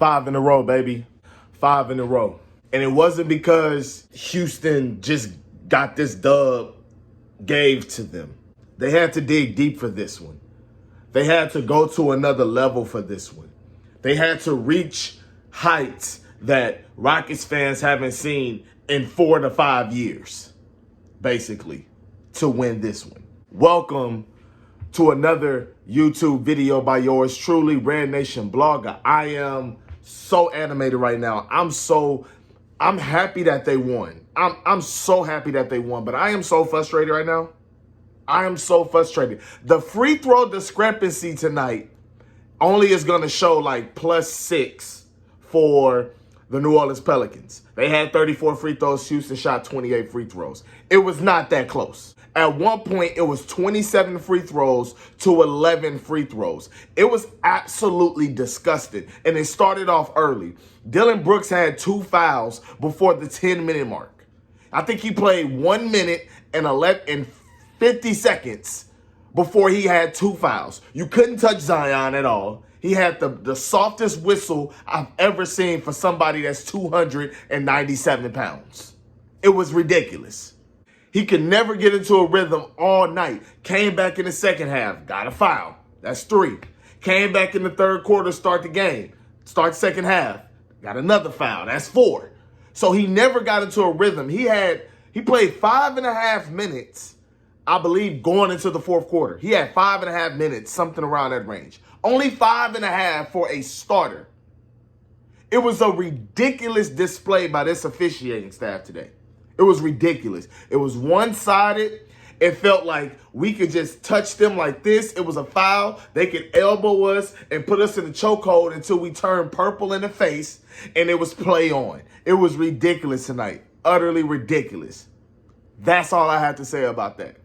5 in a row, baby. 5 in a row. And it wasn't because Houston just got this dub gave to them. They had to dig deep for this one. They had to go to another level for this one. They had to reach heights that Rockets fans haven't seen in 4 to 5 years, basically, to win this one. Welcome to another YouTube video by yours truly, Red Nation Blogger. I am so animated right now. I'm happy that they won. I'm so happy that they won, but I am so frustrated right now. I am so frustrated. The free throw discrepancy tonight only is going to show like +6 for the New Orleans Pelicans. They had 34 free throws. Houston shot 28 free throws. It was not that close. At one point, it was 27 free throws to 11 free throws. It was absolutely disgusting, and it started off early. Dillon Brooks had 2 fouls before the 10-minute mark. I think he played 1 minute and 50 seconds before he had 2 fouls. You couldn't touch Zion at all. He had the softest whistle I've ever seen for somebody that's 297 pounds. It was ridiculous. He could never get into a rhythm all night. Came back in the second half, got a foul. That's 3. Came back in the third quarter, start the game. Start second half, got another foul. That's 4. So he never got into a rhythm. He played 5.5 minutes, I believe, going into the fourth quarter. He had 5.5 minutes, something around that range. Only 5.5 for a starter. It was a ridiculous display by this officiating staff today. It was ridiculous. It was one-sided. It felt like we could just touch them like this. It was a foul. They could elbow us and put us in the chokehold until we turned purple in the face, and it was play on. It was ridiculous tonight. Utterly ridiculous. That's all I have to say about that.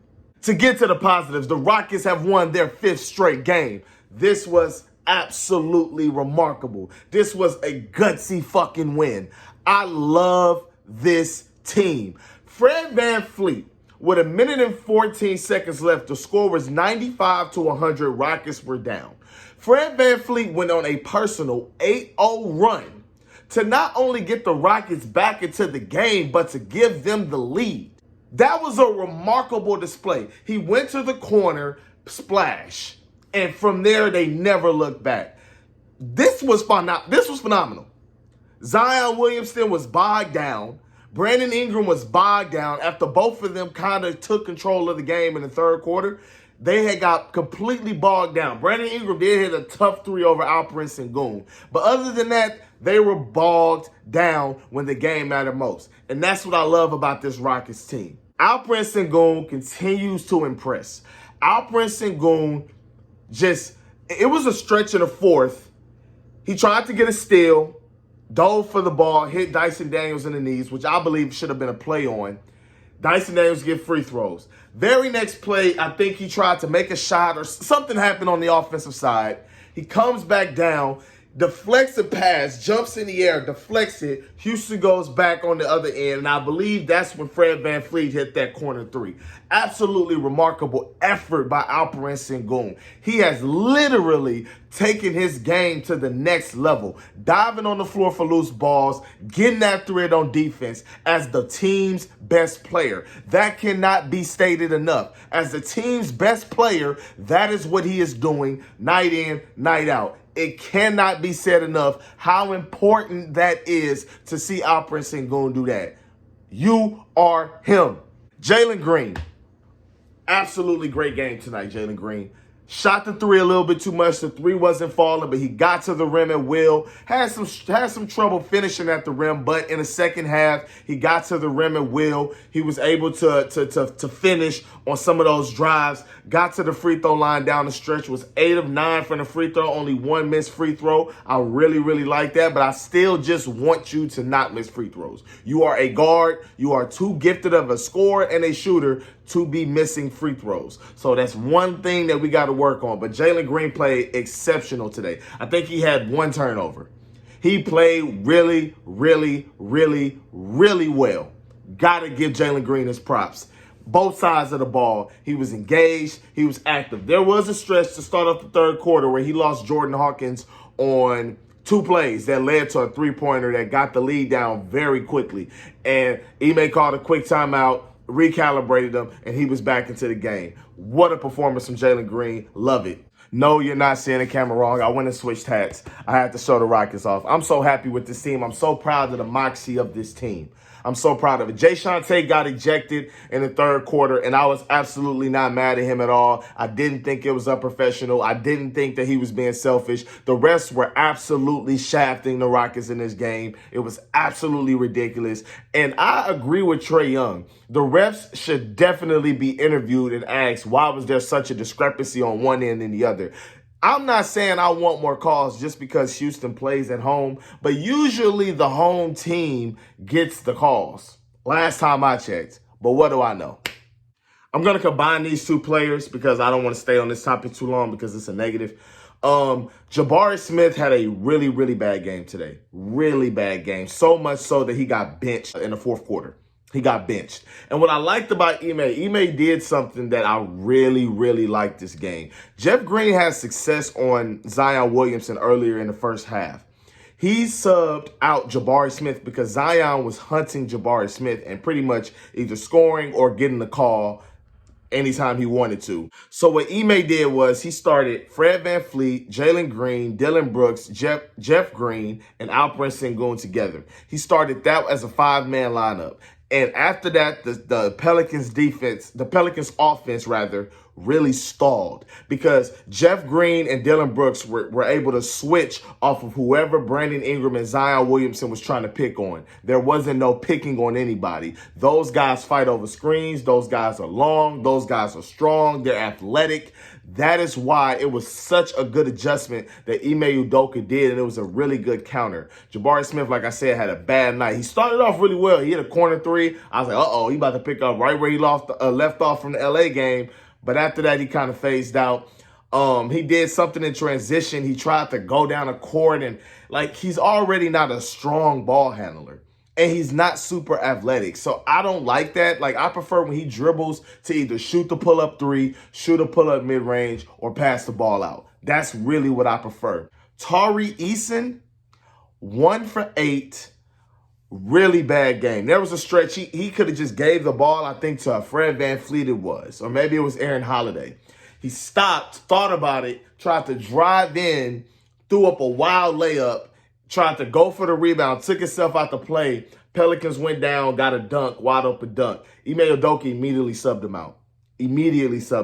To get to the positives, the Rockets have won their 5th straight game. This was absolutely remarkable. This was a gutsy fucking win. I love this team. Fred VanVleet, with 1 minute and 14 seconds left, the score was 95-100. Rockets were down. Fred VanVleet went on a personal 8-0 run to not only get the Rockets back into the game, but to give them the lead. That was a remarkable display. He went to the corner, splash, and from there they never looked back. This was phenomenal. Zion Williamson was bogged down. Brandon Ingram was bogged down after both of them kind of took control of the game in the third quarter. They had got completely bogged down. Brandon Ingram did hit a tough 3 over Alperen Sengun. But other than that, they were bogged down when the game mattered most. And that's what I love about this Rockets team. Alperen Sengun continues to impress. Alperen Sengun it was a stretch in the fourth. He tried to get a steal, dove for the ball, hit Dyson Daniels in the knees, which I believe should have been a play on. Dyson Daniels get free throws. Very next play, I think he tried to make a shot or something happened on the offensive side. He comes back down, deflects a pass, jumps in the air, deflects it. Houston goes back on the other end, and I believe that's when Fred VanVleet hit that corner 3. Absolutely remarkable effort by Alperen Sengun. He has literally taken his game to the next level, diving on the floor for loose balls, getting after it on defense as the team's best player. That cannot be stated enough. As the team's best player, that is what he is doing night in, night out. It cannot be said enough how important that is to see Alperen Sengun do that. You are him. Jalen Green. Absolutely great game tonight, Jalen Green. Shot the 3 a little bit too much. The 3 wasn't falling, but he got to the rim at will. Had some trouble finishing at the rim, but in the second half, he got to the rim at will. He was able to finish on some of those drives. Got to the free throw line down the stretch. Was 8 of 9 from the free throw. Only 1 missed free throw. I really, really like that, but I still just want you to not miss free throws. You are a guard. You are too gifted of a scorer and a shooter to be missing free throws. So that's one thing that we got to work on. But Jalen Green played exceptional today. I think he had 1 turnover. He played really, really, really, really well. Got to give Jalen Green his props. Both sides of the ball, he was engaged, he was active. There was a stretch to start off the third quarter where he lost Jordan Hawkins on 2 plays that led to a 3-pointer that got the lead down very quickly. And Ime called a quick timeout, recalibrated him, and he was back into the game. What a performance from Jalen Green. Love it. No, you're not seeing the camera wrong. I went and switched hats. I had to show the Rockets off. I'm so happy with this team. I'm so proud of the moxie of this team. I'm so proud of it. Jay Shante got ejected in the 3rd quarter, and I was absolutely not mad at him at all. I didn't think it was unprofessional. I didn't think that he was being selfish. The refs were absolutely shafting the Rockets in this game. It was absolutely ridiculous. And I agree with Trae Young. The refs should definitely be interviewed and asked, why was there such a discrepancy on one end and the other? I'm not saying I want more calls just because Houston plays at home, but usually the home team gets the calls. Last time I checked. But what do I know? I'm going to combine these 2 players because I don't want to stay on this topic too long because it's a negative. Jabari Smith had a really, really bad game today. Really bad game. So much so that he got benched in the 4th quarter. He got benched. And what I liked about Ime did something that I really, really liked this game. Jeff Green had success on Zion Williamson earlier in the first half. He subbed out Jabari Smith because Zion was hunting Jabari Smith and pretty much either scoring or getting the call anytime he wanted to. So what Ime did was he started Fred VanVleet, Jalen Green, Dillon Brooks, Jeff Green, and Alperen Sengun together. He started that as a 5-man lineup. And after that, the Pelicans offense really stalled because Jeff Green and Dillon Brooks were able to switch off of whoever Brandon Ingram and Zion Williamson was trying to pick on. There wasn't no picking on anybody. Those guys fight over screens. Those guys are long. Those guys are strong. They're athletic. That is why it was such a good adjustment that Ime Udoka did, and it was a really good counter. Jabari Smith, like I said, had a bad night. He started off really well. He hit a corner 3. I was like, uh-oh, he about to pick up right where he left off from the L.A. game. But after that, he kind of phased out. He did something in transition. He tried to go down a court, and he's already not a strong ball handler. And he's not super athletic. So I don't like that. I prefer when he dribbles to either shoot the pull-up 3, shoot a pull-up mid-range, or pass the ball out. That's really what I prefer. Tari Eason, 1 for 8. Really bad game. There was a stretch. He could have just gave the ball, I think, to Fred VanVleet it was. Or maybe it was Aaron Holiday. He stopped, thought about it, tried to drive in, threw up a wild layup, tried to go for the rebound, took himself out the play. Pelicans went down, got a dunk, wide open dunk. Ime Udoka immediately subbed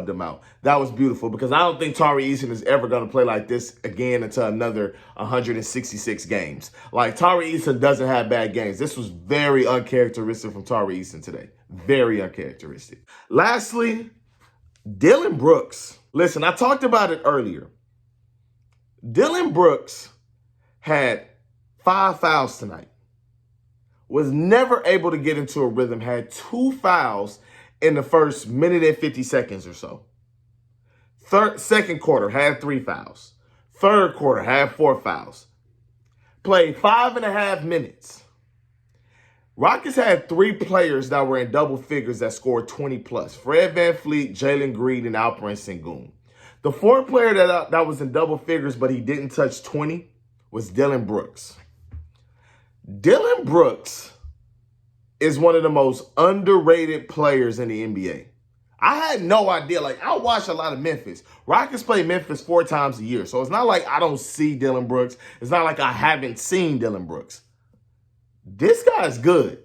him out. That was beautiful because I don't think Tari Eason is ever going to play like this again until another 166 games. Tari Eason doesn't have bad games. This was very uncharacteristic from Tari Eason today. Very uncharacteristic. Lastly, Dillon Brooks. Listen, I talked about it earlier. Dillon Brooks had 5 fouls tonight. Was never able to get into a rhythm. Had 2 fouls in the first minute and 50 seconds or so. Second quarter, had 3 fouls. 3rd quarter, had 4 fouls. Played 5.5 minutes. Rockets had 3 players that were in double figures that scored 20 plus. Fred VanVleet, Jalen Green, and Alperen Sengun. The 4th player that was in double figures but he didn't touch 20 was Dillon Brooks. Dillon Brooks is one of the most underrated players in the NBA. I had no idea. I watch a lot of Memphis. Rockets play Memphis 4 times a year. So it's not like I don't see Dillon Brooks. It's not like I haven't seen Dillon Brooks. This guy's good.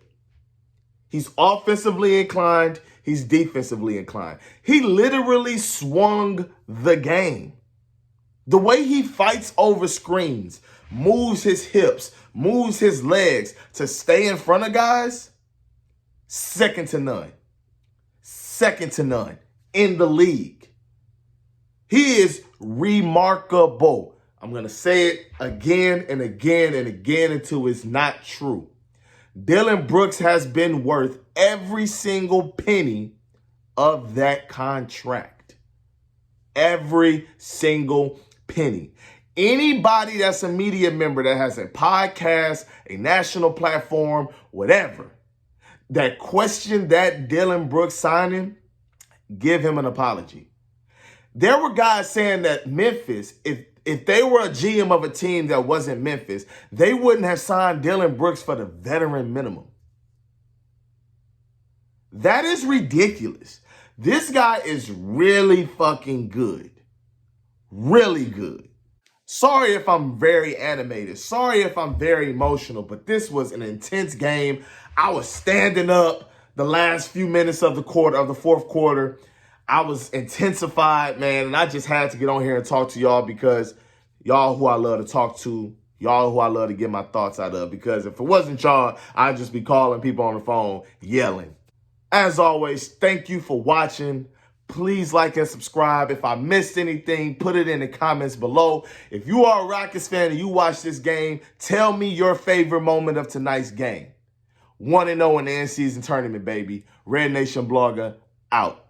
He's offensively inclined. He's defensively inclined. He literally swung the game. The way he fights over screens, moves his hips, moves his legs to stay in front of guys, second to none. Second to none in the league. He is remarkable. I'm going to say it again and again and again until it's not true. Dillon Brooks has been worth every single penny of that contract. Every single penny. Anybody that's a media member that has a podcast, a national platform, whatever, that questioned that Dillon Brooks signing, give him an apology. There were guys saying that Memphis, if If they were a GM of a team that wasn't Memphis, they wouldn't have signed Dillon Brooks for the veteran minimum. That is ridiculous. This guy is really fucking good. Really good. Sorry if I'm very animated. Sorry if I'm very emotional, but this was an intense game. I was standing up the last few minutes of the fourth quarter. I was intensified, man, and I just had to get on here and talk to y'all because y'all who I love to talk to, y'all who I love to get my thoughts out of, because if it wasn't y'all, I'd just be calling people on the phone, yelling. As always, thank you for watching. Please like and subscribe. If I missed anything, put it in the comments below. If you are a Rockets fan and you watch this game, tell me your favorite moment of tonight's game. 1-0 in the in-season tournament, baby. Red Nation Blogger, out.